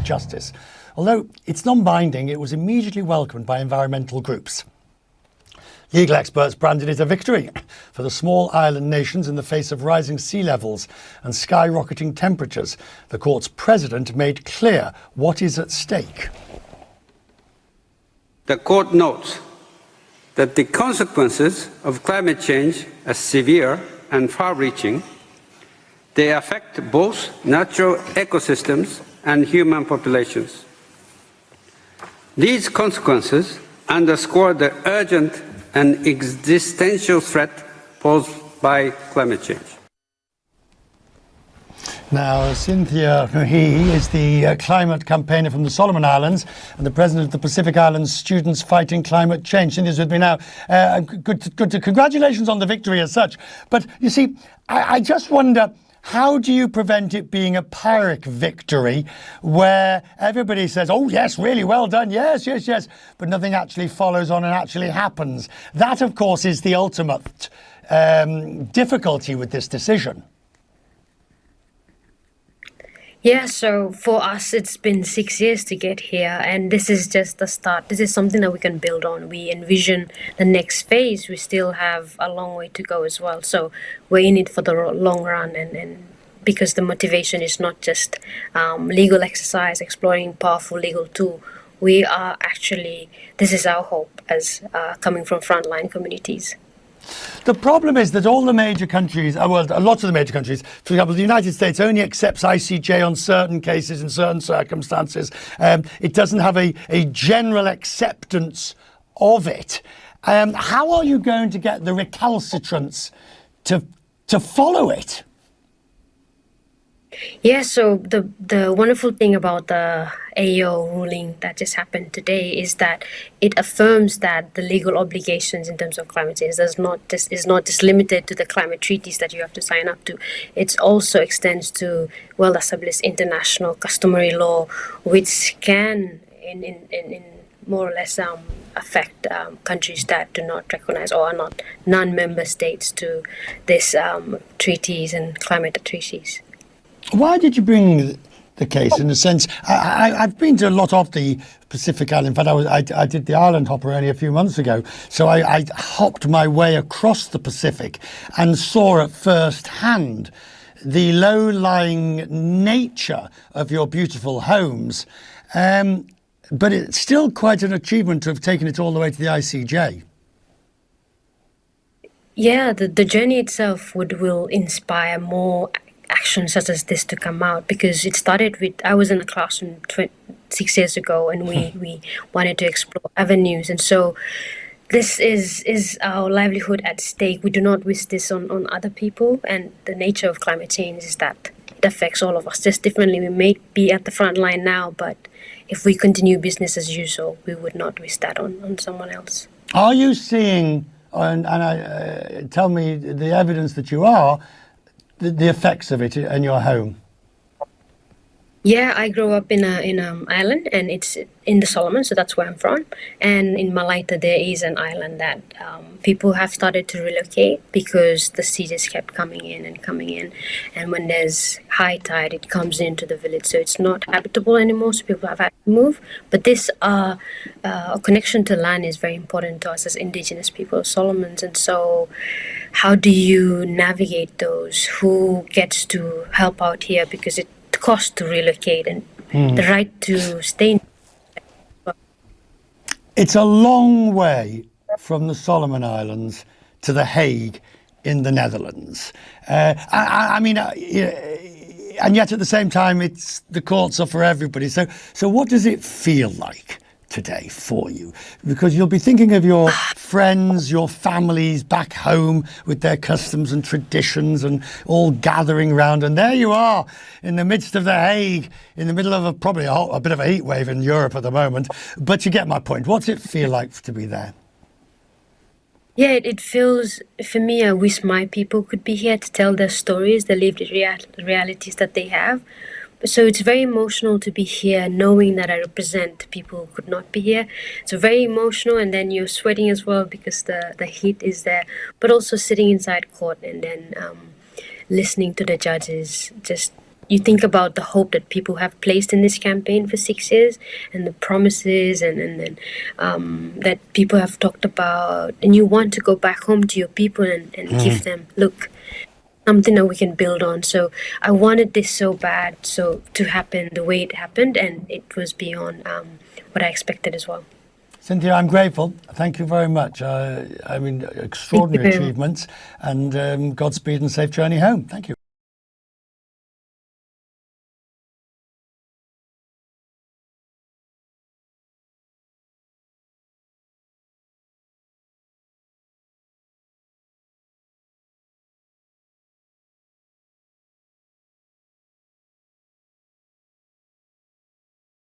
justice. Although it's non-binding, it was immediately welcomed by environmental groups. Legal experts branded it a victory for the small island nations in the face of rising sea levels and skyrocketing temperatures. The court's president made clear what is at stake. The court notes that the consequences of climate change are severe and far-reaching. They affect both natural ecosystems and human populations. These consequences underscore the urgent and existential threat posed by climate change. Now, Cynthia Muhi is the climate campaigner from the Solomon Islands and the president of the Pacific Islands Students Fighting Climate Change. Cynthia's with me now. Congratulations on the victory as such. But you see, I just wonder, how do you prevent it being a Pyrrhic victory where everybody says, oh, yes, really well done, yes, yes, yes, but nothing actually follows on and actually happens? That, of course, is the ultimate difficulty with this decision. Yeah, so for us, it's been 6 years to get here, and this is just the start. This is something that we can build on. We envision the next phase. We still have a long way to go as well. So we're in it for the long run, and because the motivation is not just legal exercise, exploring powerful legal tool. We are actually, this is our hope as coming from frontline communities. The problem is that all the major countries, well, lots of the major countries, for example, the United States only accepts ICJ on certain cases in certain circumstances. It doesn't have a general acceptance of it. How are you going to get the recalcitrants to follow it? Yeah, so the wonderful thing about the AO ruling that just happened today is that it affirms that the legal obligations in terms of climate change is not just limited to the climate treaties that you have to sign up to. It also extends to well-established international customary law, which can, in more or less, affect countries that do not recognize or are not non-member states to these treaties and climate treaties. Why did you bring the case? In a sense, I've been to a lot of the Pacific Island. In fact, I did the island hopper only a few months ago. So I hopped my way across the Pacific and saw at first hand the low-lying nature of your beautiful homes. But it's still quite an achievement to have taken it all the way to the ICJ. Yeah, the journey itself will inspire more actions such as this to come out, because it started with, I was in a classroom 6 years ago, and we wanted to explore avenues, and so this is our livelihood at stake. We do not wish this on other people, and the nature of climate change is that it affects all of us just differently. We may be at the front line now, but if we continue business as usual, we would not wish that on someone else. Are you seeing, tell me the evidence that you are, the effects of it in your home? Yeah, I grew up in an island, and it's in the Solomons, so that's where I'm from. And in Malaita, there is an island that people have started to relocate because the sea just kept coming in. And when there's high tide, it comes into the village, so it's not habitable anymore, so people have had to move. But this connection to land is very important to us as indigenous people of Solomons. And so how do you navigate those? Who gets to help out here? Because it costs to relocate, and the right to stay. It's a long way from the Solomon Islands to The Hague in the Netherlands. I mean, and yet at the same time, it's the courts are for everybody. So what does it feel like today for you? Because you'll be thinking of your friends, your families back home with their customs and traditions and all gathering round, and there you are in the midst of The Hague, in the middle of probably a bit of a heat wave in Europe at the moment. But you get my point. What's it feel like to be there? Yeah, it feels, for me, I wish my people could be here to tell their stories, the lived realities that they have. So it's very emotional to be here, knowing that I represent people who could not be here. It's very emotional, and then you're sweating as well because the heat is there. But also sitting inside court and then listening to the judges just you think about the hope that people have placed in this campaign for 6 years, and the promises and that people have talked about, and you want to go back home to your people and give them, look, something that we can build on. So I wanted this so bad, so to happen the way it happened, and it was beyond what I expected as well. Cynthia, I'm grateful. Thank you very much. I mean, extraordinary achievements, and Godspeed and safe journey home. Thank you.